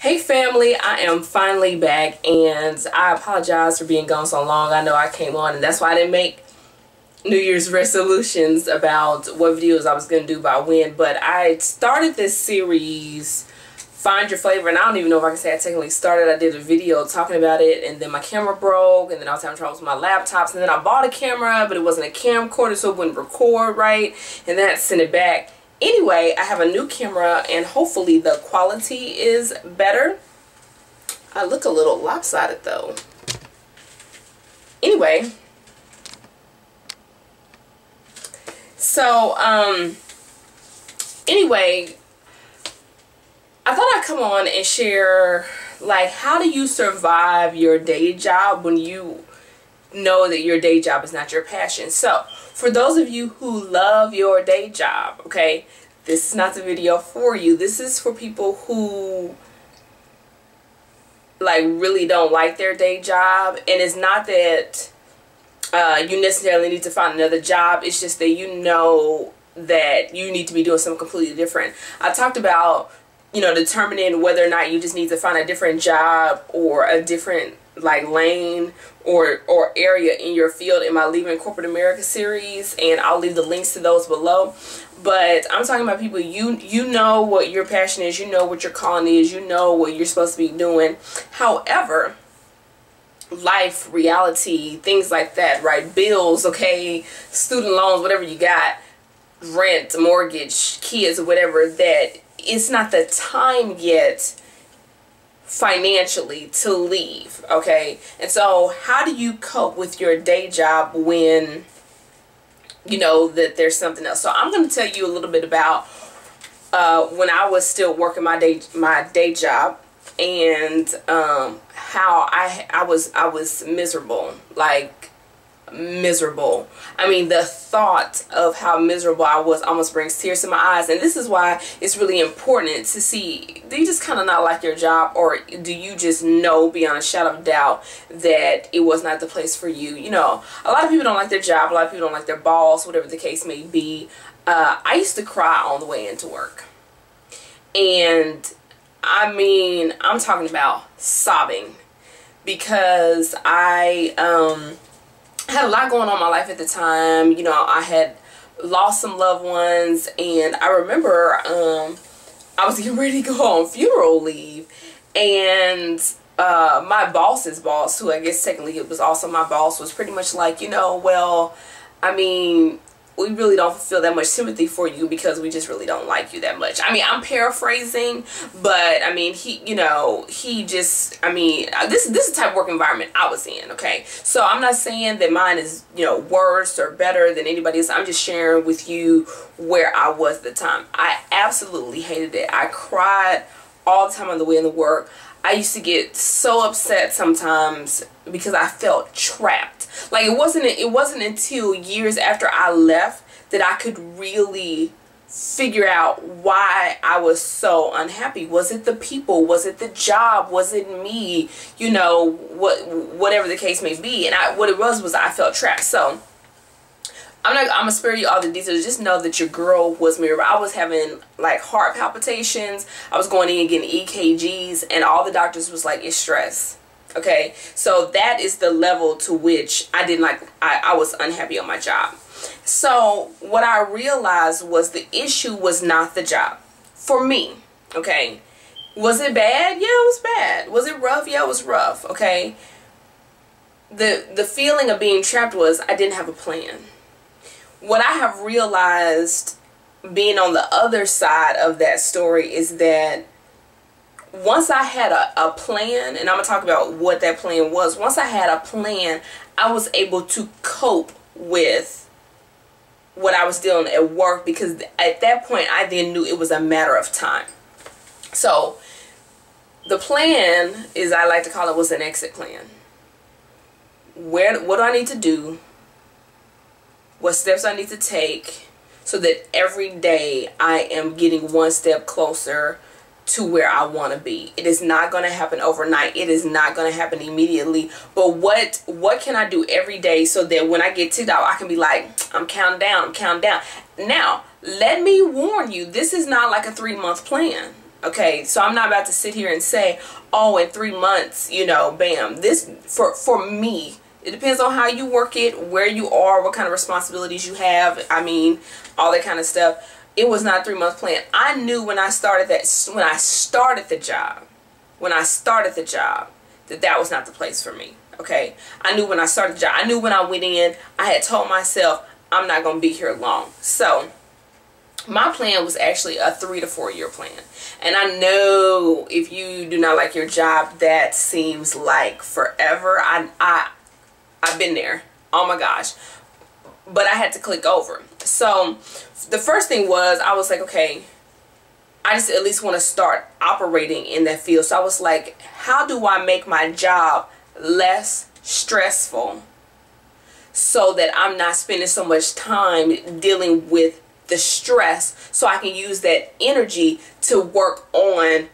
Hey family, I am finally back and I apologize for being gone so long. I know I came on and that's why I didn't make New Year's resolutions about what videos I was going to do by when, but I started this series, Find Your Flavor, and I don't even know if I can say I technically started. I did a video talking about it and then my camera broke and then I was having trouble with my laptops and then I bought a camera but it wasn't a camcorder so it wouldn't record right and then I had to send it back. Anyway, I have a new camera and hopefully the quality is better. I look a little lopsided though. Anyway, so anyway, I thought I'd come on and share, like, how do you survive your day job when you know that your day job is not your passion? So for those of you who love your day job, okay, this is not the video for you. This is for people who like really don't like their day job, and it's not that you necessarily need to find another job. It's just that you know that you need to be doing something completely different. I talked about, you know, determining whether or not you just need to find a different job or a different like lane or area in your field in my Leaving Corporate America series, and I'll leave the links to those below. But I'm talking about people, you know what your passion is, you know what your calling is, you know what you're supposed to be doing. However, life, reality, things like that, right? Bills, okay, student loans, whatever you got, rent, mortgage, kids, whatever, that it's not the time yet financially to leave, okay? And so how do you cope with your day job when you know that there's something else? So I'm going to tell you a little bit about when I was still working my day job and how I was miserable, like miserable. I mean, the thought of how miserable I was almost brings tears to my eyes. And this is why it's really important to see, do you just kind of not like your job, or do you just know beyond a shadow of doubt that it was not the place for you? You know, a lot of people don't like their job, a lot of people don't like their boss, whatever the case may be. I used to cry on the way into work, and I mean, I'm talking about sobbing, because I had a lot going on in my life at the time. You know, I had lost some loved ones, and I remember I was getting ready to go on funeral leave, and my boss's boss, who I guess technically it was also my boss, was pretty much like, you know, well, I mean, we really don't feel that much sympathy for you because we just really don't like you that much. I mean, I'm paraphrasing, but I mean, he, you know, he just, I mean, this is the type of work environment I was in, okay? So I'm not saying that mine is, you know, worse or better than anybody else. I'm just sharing with you where I was at the time. I absolutely hated it. I cried all the time on the way into work. I used to get so upset sometimes because I felt trapped. Like it wasn't until years after I left that I could really figure out why I was so unhappy. Was it the people? Was it the job? Was it me? You know, whatever the case may be. And what it was I felt trapped. So I'm gonna spare you all the details. Just know that your girl was miserable. I was having like heart palpitations. I was going in and getting EKGs, and all the doctors was like, it's stress. Okay, so that is the level to which I didn't like. I was unhappy on my job. So what I realized was the issue was not the job for me. Okay, was it bad? Yeah, it was bad. Was it rough? Yeah, it was rough. Okay, the feeling of being trapped was I didn't have a plan. What I have realized being on the other side of that story is that once I had a plan, and I'm going to talk about what that plan was. Once I had a plan, I was able to cope with what I was dealing at work, because at that point I then knew it was a matter of time. So the plan, is I like to call it, was an exit plan. What do I need to do? What steps I need to take so that every day I am getting one step closer to where I want to be. It is not going to happen overnight. It is not going to happen immediately. But what can I do every day so that when I get ticked off, I can be like, I'm counting down, I'm counting down. Now, let me warn you, this is not like a 3-month plan. Okay, so I'm not about to sit here and say, oh, in 3 months, you know, bam. This, for me, it depends on how you work it, where you are, what kind of responsibilities you have. I mean, all that kind of stuff. It was not a 3-month plan. I knew when I started the job, that was not the place for me. Okay, I knew when I started the job. I knew when I went in, I had told myself, I'm not going to be here long. So my plan was actually a 3 to 4 year plan. And I know if you do not like your job, that seems like forever. I've been there. Oh my gosh. But I had to click over. So the first thing was, I was like, okay, I just at least want to start operating in that field. So I was like, how do I make my job less stressful so that I'm not spending so much time dealing with the stress, so I can use that energy to work on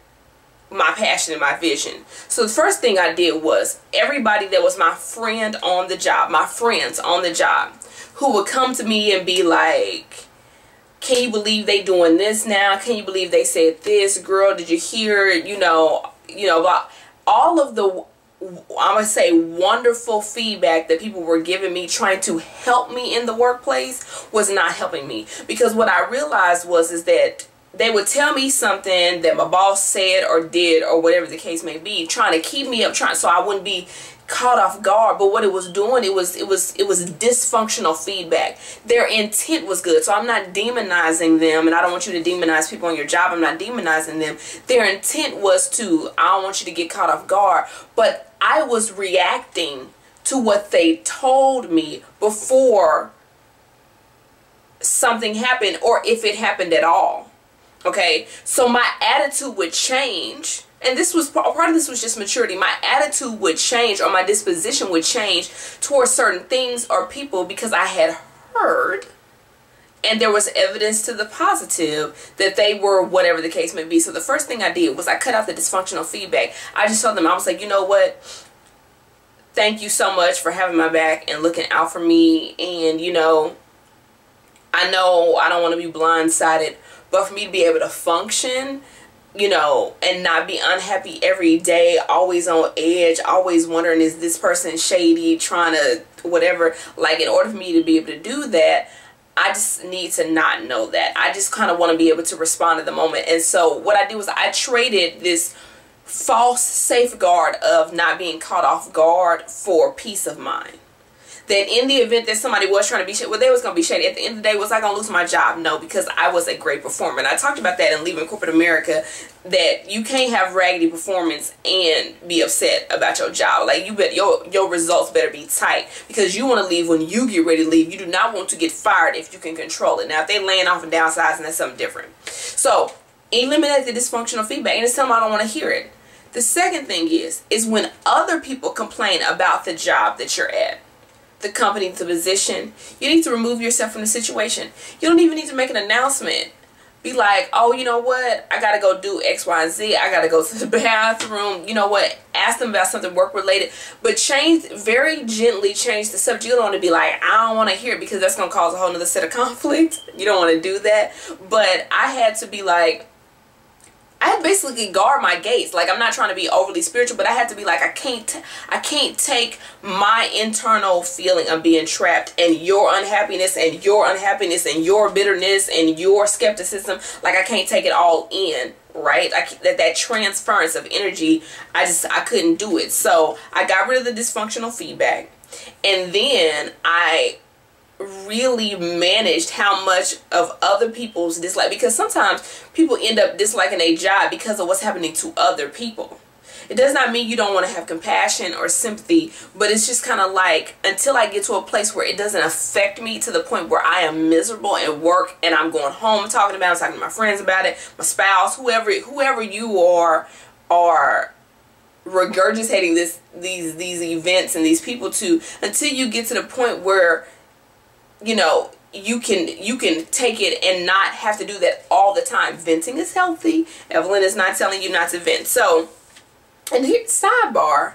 my passion and my vision. So the first thing I did was, everybody that was my friend on the job, my friends on the job, who would come to me and be like, can you believe they doing this now? Can you believe they said this? Girl, did you hear? You know, all of the, I'm going to say, wonderful feedback that people were giving me, trying to help me in the workplace, was not helping me. Because what I realized is that they would tell me something that my boss said or did, or whatever the case may be, trying to keep me up, so I wouldn't be caught off guard. But what it was doing, it was dysfunctional feedback. Their intent was good, so I'm not demonizing them, and I don't want you to demonize people on your job. I'm not demonizing them. Their intent was to, I don't want you to get caught off guard, but I was reacting to what they told me before something happened, or if it happened at all. Okay, so my attitude would change. And this was part of this was just maturity. My attitude would change, or my disposition would change towards certain things or people, because I had heard, and there was evidence to the positive, that they were whatever the case may be. So the first thing I did was I cut out the dysfunctional feedback. I just told them, I was like, you know what? Thank you so much for having my back and looking out for me. And, you know I don't want to be blindsided, but for me to be able to function, you know, and not be unhappy every day, always on edge, always wondering, is this person shady, trying to whatever, like, in order for me to be able to do that, I just need to not know that. I just kind of want to be able to respond at the moment. And so what I did was I traded this false safeguard of not being caught off guard for peace of mind. That in the event that somebody was trying to be shady, well, they was going to be shady. At the end of the day, was I going to lose my job? No, because I was a great performer. And I talked about that in Leaving Corporate America, that you can't have raggedy performance and be upset about your job. Like, you bet your results better be tight, because you want to leave when you get ready to leave. You do not want to get fired if you can control it. Now, if they laying off and downsizing, that's something different. So, eliminate the dysfunctional feedback, and just tell them I don't want to hear it. The second thing is when other people complain about the job that you're at, the company, the position, you need to remove yourself from the situation. You don't even need to make an announcement. Be like, oh, you know what? I got to go do X, Y, and Z. I got to go to the bathroom. You know what? Ask them about something work related. But very gently change the subject. You don't want to be like, I don't want to hear it, because that's going to cause a whole nother set of conflict. You don't want to do that. But I had to be like, I had to basically guard my gates. Like, I'm not trying to be overly spiritual, but I had to be like, I can't take my internal feeling of being trapped, and your unhappiness and your bitterness and your skepticism. Like, I can't take it all in, right? That transference of energy, I couldn't do it. So I got rid of the dysfunctional feedback, and then I really managed how much of other people's dislike, because sometimes people end up disliking a job because of what's happening to other people. It does not mean you don't want to have compassion or sympathy, but it's just kind of like, until I get to a place where it doesn't affect me to the point where I am miserable at work, and I'm going home talking about it, talking to my friends about it, my spouse, whoever you are regurgitating these events and these people to, until you get to the point where, you know, you can take it and not have to do that all the time. Venting is healthy. Evelyn is not telling you not to vent. So, and here, sidebar,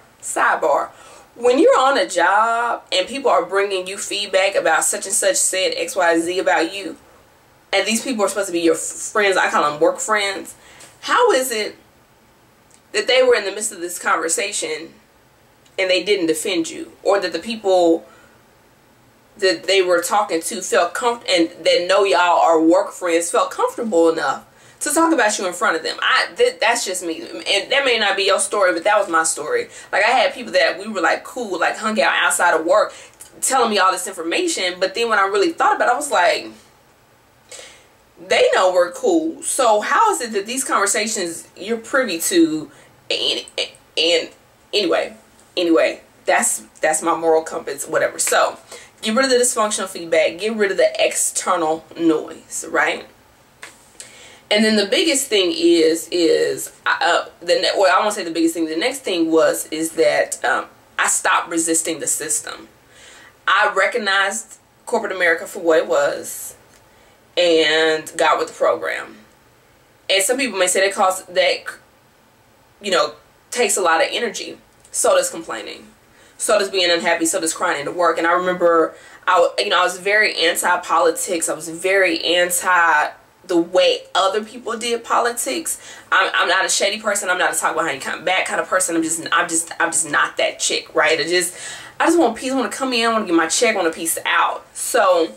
when you're on a job and people are bringing you feedback about such and such said X, Y, Z about you, and these people are supposed to be your friends, I call them work friends, how is it that they were in the midst of this conversation and they didn't defend you, or that the people that they were talking to felt comfortable and that know y'all are work friends felt comfortable enough to talk about you in front of them? That's just me, and that may not be your story, but that was my story. Like, I had people that we were like cool, like hung out outside of work, telling me all this information, but then when I really thought about it, I was like, they know we're cool. So how is it that these conversations you're privy to? And anyway, that's my moral compass, whatever. So get rid of the dysfunctional feedback, get rid of the external noise, right? And then the biggest thing I won't say the biggest thing. The next thing is that I stopped resisting the system. I recognized corporate America for what it was and got with the program. And some people may say that takes a lot of energy. So does complaining. So does being unhappy. So does crying into work. And I remember, I was very anti-politics. I was very anti the way other people did politics. I'm not a shady person. I'm not a talk behind your back kind of person. I'm just not that chick, right? I just want peace. I want to come in. I want to get my check. I want to peace out. So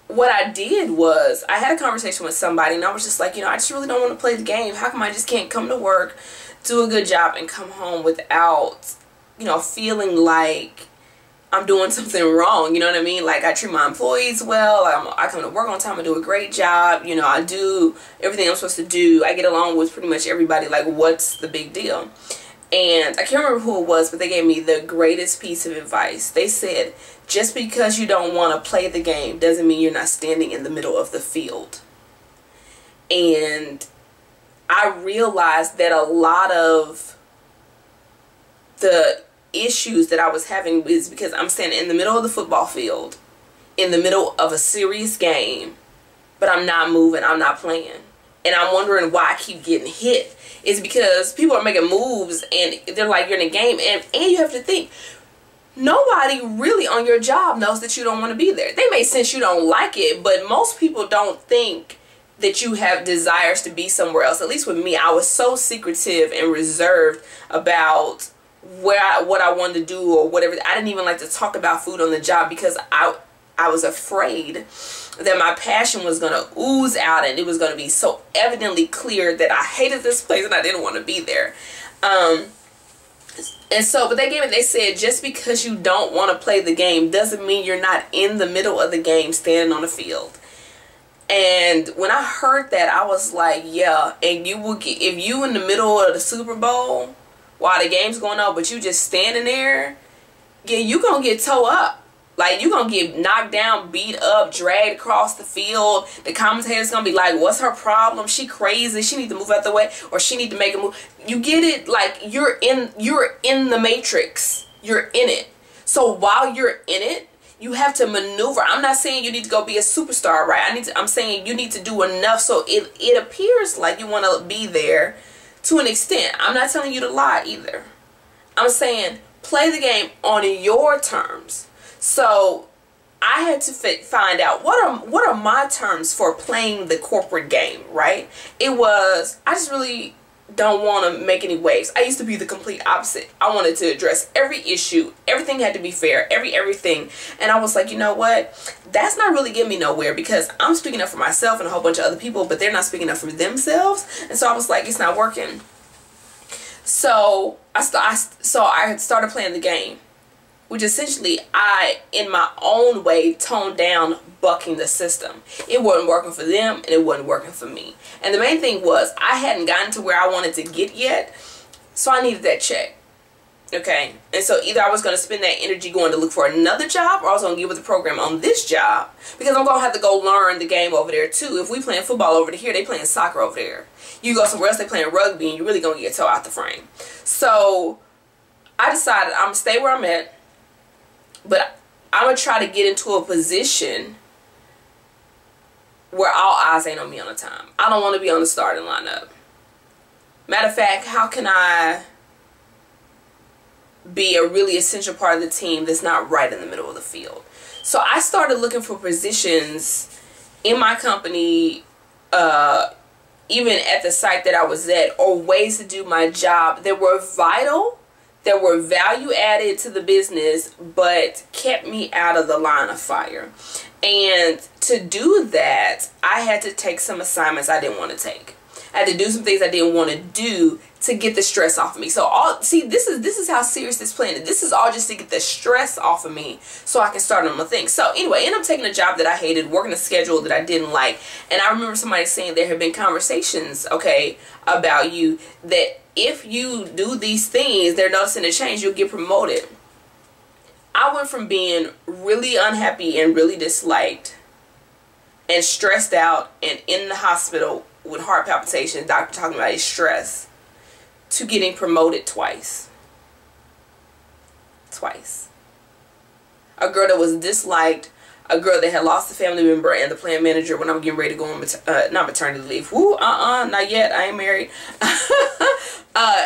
what I did was I had a conversation with somebody, and I was just like, I just really don't want to play the game. How come I just can't come to work, do a good job, and come home without, feeling like I'm doing something wrong? You know what I mean? Like, I treat my employees well. I come to work on time. I do a great job. I do everything I'm supposed to do. I get along with pretty much everybody. Like, what's the big deal? And I can't remember who it was, but they gave me the greatest piece of advice. They said, just because you don't want to play the game doesn't mean you're not standing in the middle of the field. And I realized that a lot of the issues that I was having is because I'm standing in the middle of the football field, in the middle of a serious game, but I'm not moving, I'm not playing. And I'm wondering why I keep getting hit. It's because people are making moves and they're like, you're in a game, and you have to think, nobody really on your job knows that you don't want to be there. They may sense you don't like it, but most people don't think that you have desires to be somewhere else. At least with me, I was so secretive and reserved about what I wanted to do or whatever. I didn't even like to talk about food on the job because I was afraid that my passion was going to ooze out and it was going to be so evidently clear that I hated this place and I didn't want to be there. But they said, just because you don't want to play the game doesn't mean you're not in the middle of the game standing on the field. And when I heard that, I was like, yeah. And if you in the middle of the Super Bowl while the game's going on, but you just standing there, yeah, you gonna get towed up. Like, you gonna get knocked down, beat up, dragged across the field. The commentator's gonna be like, what's her problem? She crazy. She need to move out the way, or she need to make a move. You get it? Like, you're in the matrix. You're in it. So while you're in it, you have to maneuver. I'm not saying you need to go be a superstar, right? I'm saying you need to do enough so it appears like you want to be there to an extent. I'm not telling you to lie either. I'm saying play the game on your terms. So I had to find out what are my terms for playing the corporate game, right? It was, I just really don't want to make any waves. I used to be the complete opposite. I wanted to address every issue. Everything had to be fair. Everything. And I was like, you know what? That's not really getting me nowhere, because I'm speaking up for myself and a whole bunch of other people, but they're not speaking up for themselves. And so I was like, it's not working. So I started playing the game, which essentially I, in my own way, toned down bucking the system. It wasn't working for them and it wasn't working for me. And the main thing was I hadn't gotten to where I wanted to get yet, so I needed that check. Okay? And so either I was going to spend that energy going to look for another job, or I was going to get with the program on this job, because I'm going to have to go learn the game over there too. If we playing football over here, they playing soccer over there. You go somewhere else, they playing rugby, and you're really going to get towed out the frame. So I decided I'm going to stay where I'm at, but I'm going to try to get into a position where all eyes ain't on me on the time. I don't want to be on the starting lineup. Matter of fact, how can I be a really essential part of the team that's not right in the middle of the field? So I started looking for positions in my company, even at the site that I was at, or ways to do my job that were vital, that were value added to the business, but kept me out of the line of fire. And to do that, I had to take some assignments I didn't want to take. I had to do some things I didn't want to do to get the stress off of me. So this is how serious this plan is. This is all just to get the stress off of me so I can start on my thing. So anyway, I ended up taking a job that I hated, working a schedule that I didn't like. And I remember somebody saying there have been conversations, okay, about you that if you do these things, they're noticing a change, you'll get promoted. I went from being really unhappy and really disliked and stressed out and in the hospital with heart palpitations, doctor talking about his stress, to getting promoted twice. Twice. A girl that was disliked, a girl that had lost a family member, and the plant manager when I'm getting ready to go on not maternity leave. Woo, not yet. I ain't married.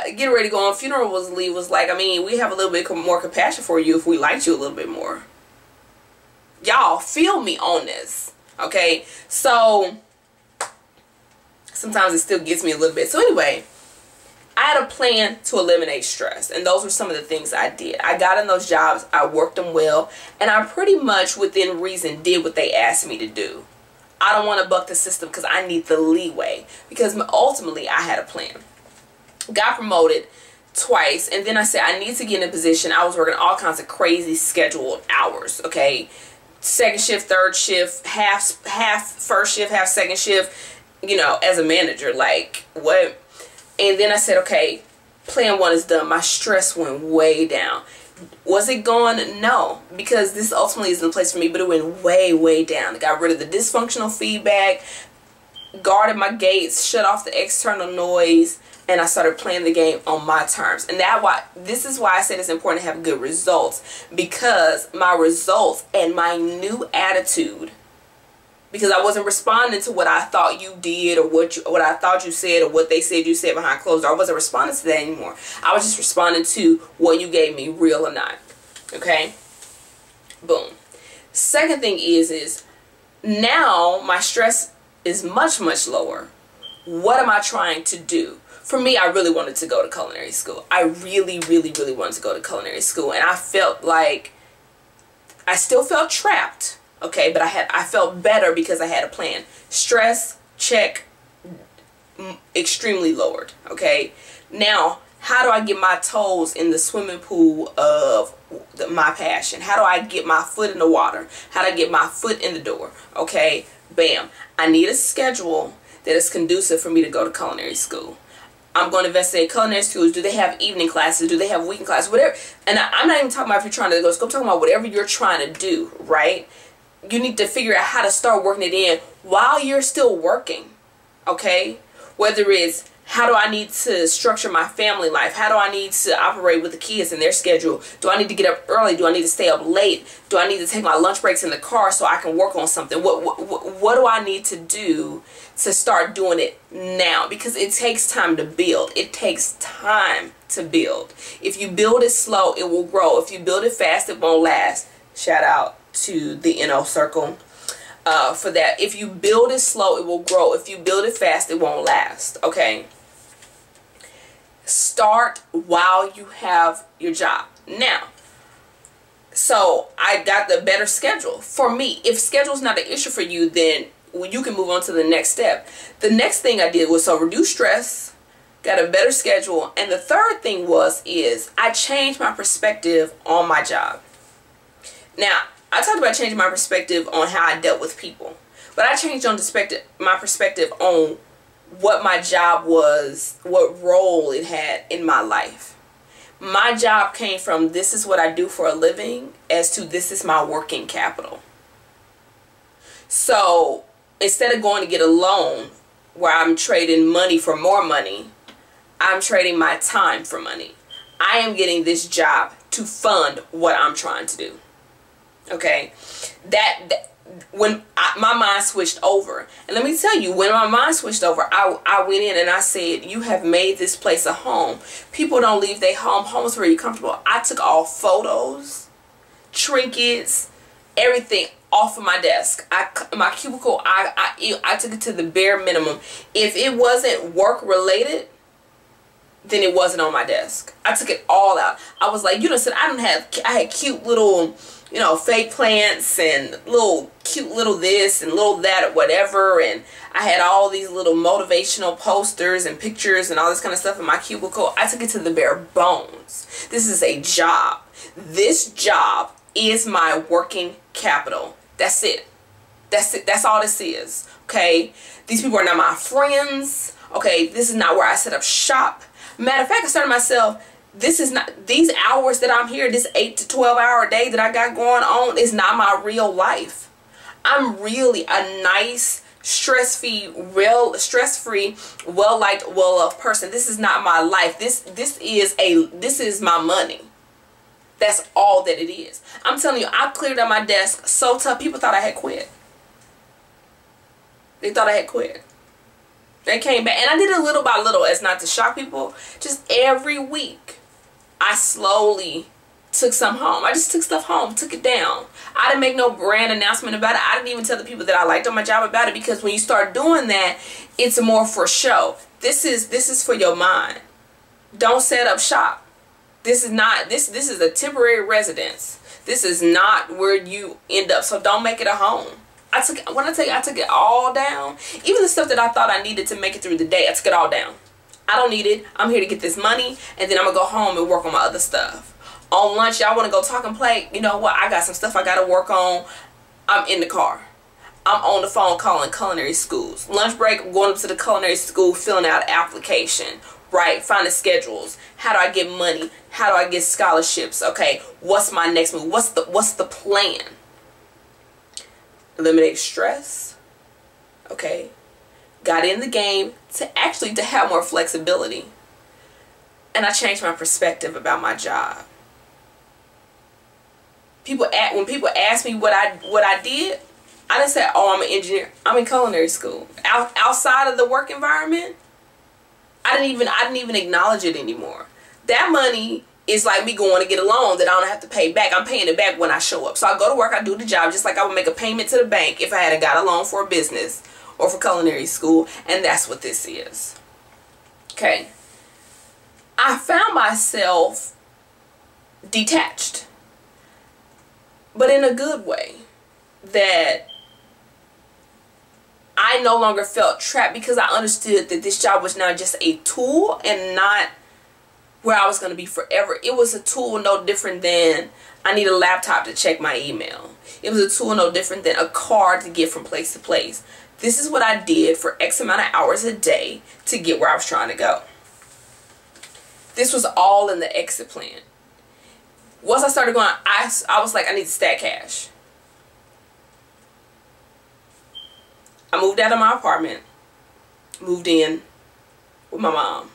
Getting ready to go on funeral leave was like, I mean, we have a little bit more compassion for you if we liked you a little bit more. Y'all feel me on this, okay? So sometimes it still gets me a little bit. So anyway, I had a plan to eliminate stress, and those were some of the things I did. I got in those jobs, I worked them well, and I pretty much within reason did what they asked me to do. I don't want to buck the system because I need the leeway, because ultimately I had a plan. Got promoted twice, and then I said I need to get in a position. I was working all kinds of crazy scheduled hours, okay? Second shift, third shift, half first shift, half second shift, you know, as a manager, like what? And then I said, okay, plan one is done. My stress went way down. Was it gone? No, because this ultimately isn't the place for me, but it went way, way down. I got rid of the dysfunctional feedback, guarded my gates, shut off the external noise, and I started playing the game on my terms. And this is why I said it's important to have good results, because my results and my new attitude, because I wasn't responding to what I thought you did, or what I thought you said, or what they said you said behind closed doors. I wasn't responding to that anymore. I was just responding to what you gave me, real or not. Okay? Boom. Second thing is now my stress is much, much lower. What am I trying to do? For me, I really wanted to go to culinary school. I really, really, really wanted to go to culinary school. And I felt like I still felt trapped. Okay, but I felt better because I had a plan. Stress, check, extremely lowered. Okay, now how do I get my toes in the swimming pool of my passion? How do I get my foot in the water? How do I get my foot in the door? Okay, bam. I need a schedule that is conducive for me to go to culinary school. I'm going to investigate culinary schools. Do they have evening classes? Do they have weekend classes? Whatever. And I'm not even talking about if you're trying to go to school. I'm talking about whatever you're trying to do, right? You need to figure out how to start working it in while you're still working, okay? Whether it's how do I need to structure my family life? How do I need to operate with the kids and their schedule? Do I need to get up early? Do I need to stay up late? Do I need to take my lunch breaks in the car so I can work on something? What do I need to do to start doing it now? Because it takes time to build. It takes time to build. If you build it slow, it will grow. If you build it fast, it won't last. Shout out to the NO circle for that. If you build it slow, it will grow. If you build it fast, it won't last. Okay, start while you have your job. Now, so I got the better schedule. For me, if schedule's not an issue for you, then you can move on to the next step. The next thing I did was reduce stress, got a better schedule, and the third thing is I changed my perspective on my job. Now, I talked about changing my perspective on how I dealt with people, but I changed my perspective on what my job was, what role it had in my life. My job came from this is what I do for a living as to this is my working capital. So instead of going to get a loan where I'm trading money for more money, I'm trading my time for money. I am getting this job to fund what I'm trying to do. Okay, when my mind switched over, and let me tell you, when my mind switched over, I went in and I said, you have made this place a home. People don't leave their home. Home's where you're comfortable. I took all photos, trinkets, everything off of my desk. My cubicle, I took it to the bare minimum. If it wasn't work related, then it wasn't on my desk. I took it all out. I was like, you know, said I had cute little, you know, fake plants and little cute little this and little that or whatever, and I had all these little motivational posters and pictures and all this kind of stuff in my cubicle. I took it to the bare bones. This is a job. This job is my working capital. That's it. That's it. That's all this is. Okay? These people are not my friends. Okay? This is not where I set up shop. Matter of fact, I started myself, this is not, these hours that I'm here, this 8 to 12 hour day that I got going on is not my real life. I'm really a nice, stress-free, well-liked, well-loved person. This is not my life. This is my money. That's all that it is. I'm telling you, I cleared out my desk so tough, people thought I had quit. They thought I had quit. They came back, and I did it little by little as not to shock people. Just every week, I slowly took some home. I just took stuff home, took it down. I didn't make no brand announcement about it. I didn't even tell the people that I liked on my job about it, because when you start doing that, it's more for show. This is for your mind. Don't set up shop. This is not, this is a temporary residence. This is not where you end up. So don't make it a home. When I tell you I took it all down, even the stuff that I thought I needed to make it through the day, I took it all down. I don't need it. I'm here to get this money, and then I'm going to go home and work on my other stuff. On lunch, y'all want to go talk and play? You know what? I got some stuff I got to work on. I'm in the car. I'm on the phone calling culinary schools. Lunch break, going up to the culinary school, filling out an application, right? Finding schedules. How do I get money? How do I get scholarships? Okay, what's my next move? What's the plan? Eliminate stress. Okay. Got in the game to have more flexibility. And I changed my perspective about my job. When people ask me what I did, I didn't say, oh, I'm an engineer. I'm in culinary school. Outside of the work environment, I didn't even acknowledge it anymore. That money is like me going to get a loan that I don't have to pay back. I'm paying it back when I show up. So I go to work, I do the job, just like I would make a payment to the bank if I had got a loan for a business or for culinary school. And that's what this is. Okay. I found myself detached, but in a good way, that I no longer felt trapped, because I understood that this job was now just a tool and not where I was going to be forever. It was a tool no different than I need a laptop to check my email. It was a tool no different than a car to get from place to place. This is what I did for X amount of hours a day to get where I was trying to go. This was all in the exit plan. Once I started going, I was like, I need to stack cash. I moved out of my apartment, moved in with my mom.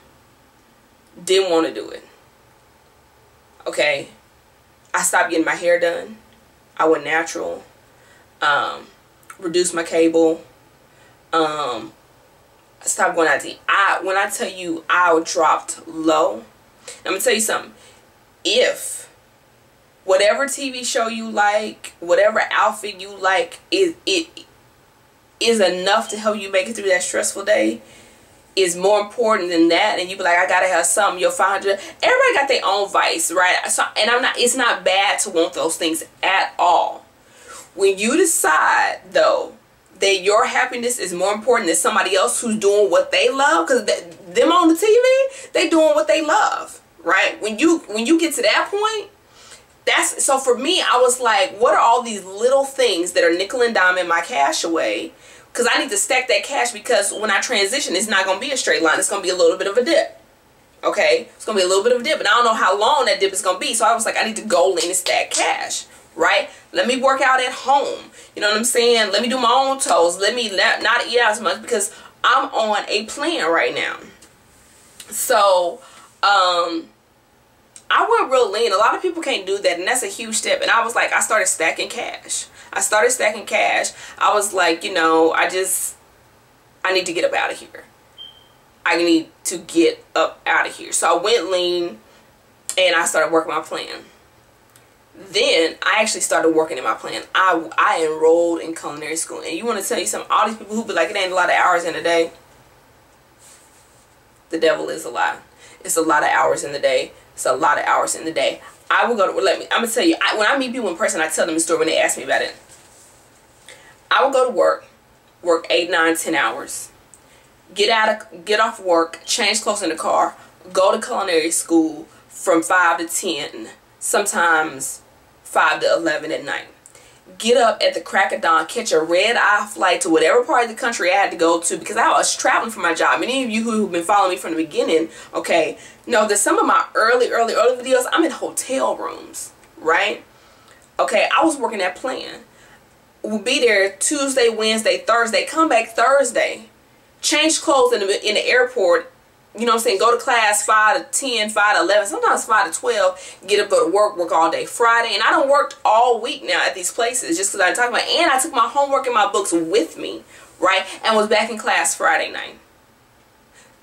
Didn't want to do it. Okay. I stopped getting my hair done. I went natural. Reduced my cable. I stopped going out to eat. When I tell you I dropped low, I'm going to tell you something. If whatever TV show you like, whatever outfit you like, it is enough to help you make it through that stressful day, is more important than that, and you be like, I gotta have something, your 500. Everybody got their own vice, right? So, and it's not bad to want those things at all. When you decide though that your happiness is more important than somebody else who's doing what they love, because them on the TV, they doing what they love, right? When you get to that point, so for me, I was like, what are all these little things that are nickel and diming my cash away? Because I need to stack that cash, because when I transition, it's not going to be a straight line. It's going to be a little bit of a dip. Okay? It's going to be a little bit of a dip. And I don't know how long that dip is going to be. So I was like, I need to go in and stack cash. Right? Let me work out at home. You know what I'm saying? Let me do my own toes. Let me not eat out as much, because I'm on a plan right now. So, I went real lean. A lot of people can't do that, and that's a huge step. And I was like, I started stacking cash. I was like, you know, I need to get up out of here. I need to get up out of here. So I went lean, and I started working my plan. Then I actually started working in my plan. I enrolled in culinary school. And you want to tell you something, all these people who be like, it ain't a lot of hours in a day. The devil is a lie. It's a lot of hours in the day. It's a lot of hours in the day. I will go to, I'm going to tell you, when I meet people in person, I tell them the story when they ask me about it. I will go to work 8, 9, 10 hours. Get off work, change clothes in the car, go to culinary school from 5 to 10, sometimes 5 to 11 at night. Get up at the crack of dawn, catch a red-eye flight to whatever part of the country I had to go to, because I was traveling for my job. Many of you who've been following me from the beginning, okay, know that some of my early videos, I'm in hotel rooms, right? Okay, I was working that plan. We'll be there Tuesday, Wednesday, Thursday, come back Thursday, change clothes in the airport, you know what I'm saying, go to class 5 to 10, 5 to 11, sometimes 5 to 12, get up, go to work all day Friday. And I done worked all week now at these places just because I talked about it. And I took my homework and my books with me, right, and was back in class Friday night.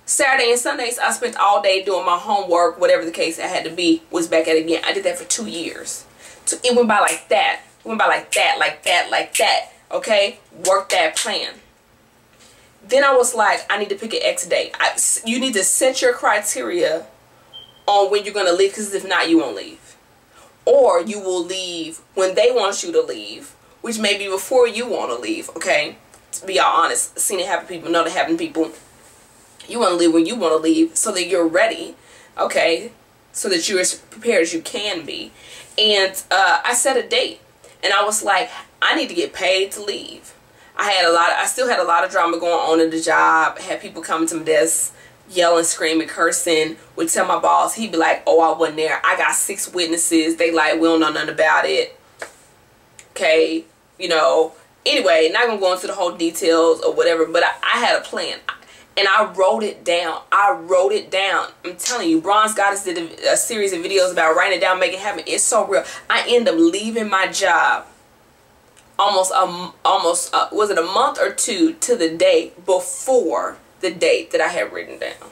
Saturday and Sundays, I spent all day doing my homework, whatever the case I had to be, was back at it again. I did that for 2 years. So it went by like that. It went by like that, okay? Work that plan. Then I was like, I need to pick an X date. You need to set your criteria on when you're going to leave, because if not, you won't leave. Or you will leave when they want you to leave, which may be before you want to leave, okay? To be all honest, seen it happen to people, know it happen to people. You want to leave when you want to leave so that you're ready, okay? So that you're as prepared as you can be. And I set a date. And I was like, I need to get paid to leave. I still had a lot of drama going on at the job. I had people coming to my desk, yelling, screaming, cursing. Would tell my boss, he'd be like, oh, I wasn't there. I got 6 witnesses. They like, we don't know nothing about it. Okay, you know. Anyway, not gonna go into the whole details or whatever, but I had a plan. And I wrote it down. I wrote it down. I'm telling you, Bronze Goddess did a series of videos about writing it down, making it happen. It's so real. I ended up leaving my job almost was it a month or 2 to the day before the date that I had written down,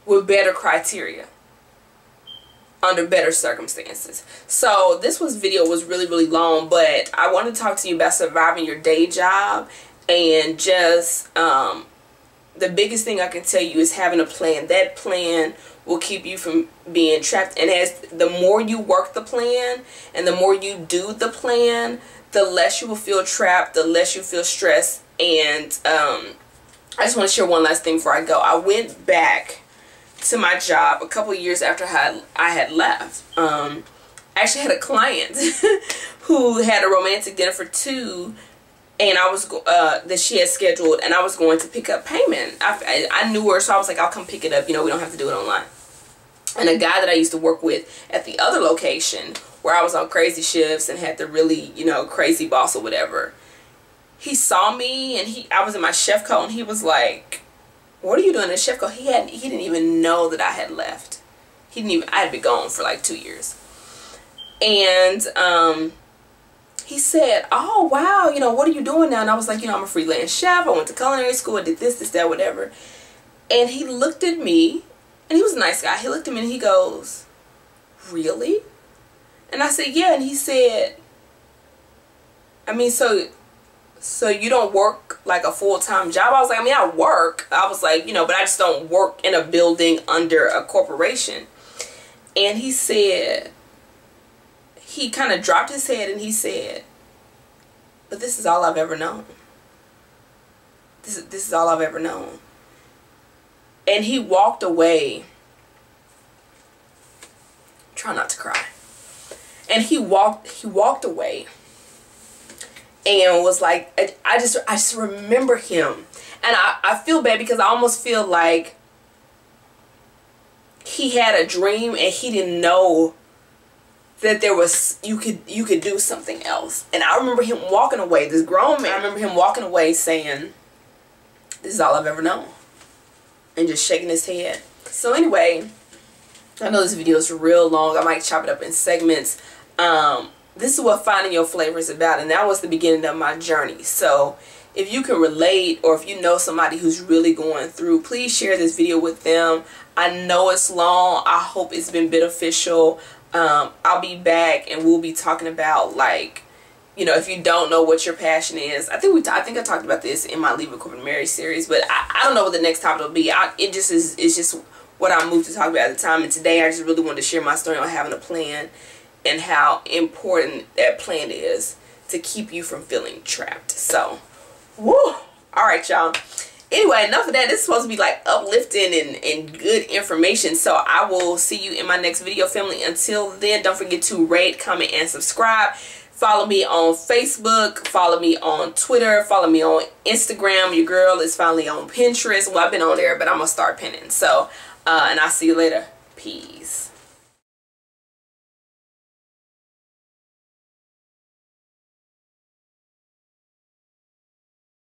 with better criteria, under better circumstances. So this video was really long, but I want to talk to you about surviving your day job. And just the biggest thing I can tell you is having a plan. That plan will keep you from being trapped. And as the more you work the plan and the more you do the plan, the less you will feel trapped, the less you feel stressed. And I just want to share one last thing before I go. I went back to my job a couple of years after I had left. I actually had a client who had a romantic dinner for 2. And I was that she had scheduled, and I was going to pick up payment. I knew her, so I was like, I'll come pick it up. You know, we don't have to do it online. And a guy that I used to work with at the other location, where I was on crazy shifts and had the really, you know, crazy boss or whatever, he saw me, and I was in my chef coat, and he was like, "What are you doing in the chef coat?" He didn't even know that I had left. I had been gone for like 2 years, and he said, oh, wow, you know, what are you doing now? And I was like, you know, I'm a freelance chef. I went to culinary school. I did this, that, whatever. And he looked at me, and he was a nice guy. He looked at me, and he goes, really? And I said, yeah. And he said, I mean, so you don't work like a full-time job? I was like, I mean, I work. I was like, you know, but I just don't work in a building under a corporation. And he said, he kind of dropped his head and he said, but this is all I've ever known. This is all I've ever known. And he walked away. Try not to cry. And he walked away and was like, I just remember him. And I feel bad because I almost feel like he had a dream and he didn't know that there was, you could do something else. And I remember him walking away, this grown man, I remember him walking away saying, this is all I've ever known. And just shaking his head. So anyway, I know this video is real long. I might chop it up in segments. This is what finding your flavor is about. And that was the beginning of my journey. So if you can relate, or if you know somebody who's really going through, please share this video with them. I know it's long. I hope it's been beneficial. I'll be back and we'll be talking about, like, you know, if you don't know what your passion is. I think I talked about this in my Leaving Corporate Marriage series, but I don't know what the next topic will be. It's just what I moved to talk about at the time. And today I just really wanted to share my story on having a plan and how important that plan is to keep you from feeling trapped. So, woo! Alright, y'all. Anyway, enough of that. This is supposed to be like uplifting and good information. So I will see you in my next video, family. Until then, don't forget to rate, comment, and subscribe. Follow me on Facebook. Follow me on Twitter. Follow me on Instagram. Your girl is finally on Pinterest. Well, I've been on there, but I'm going to start pinning. So, and I'll see you later. Peace.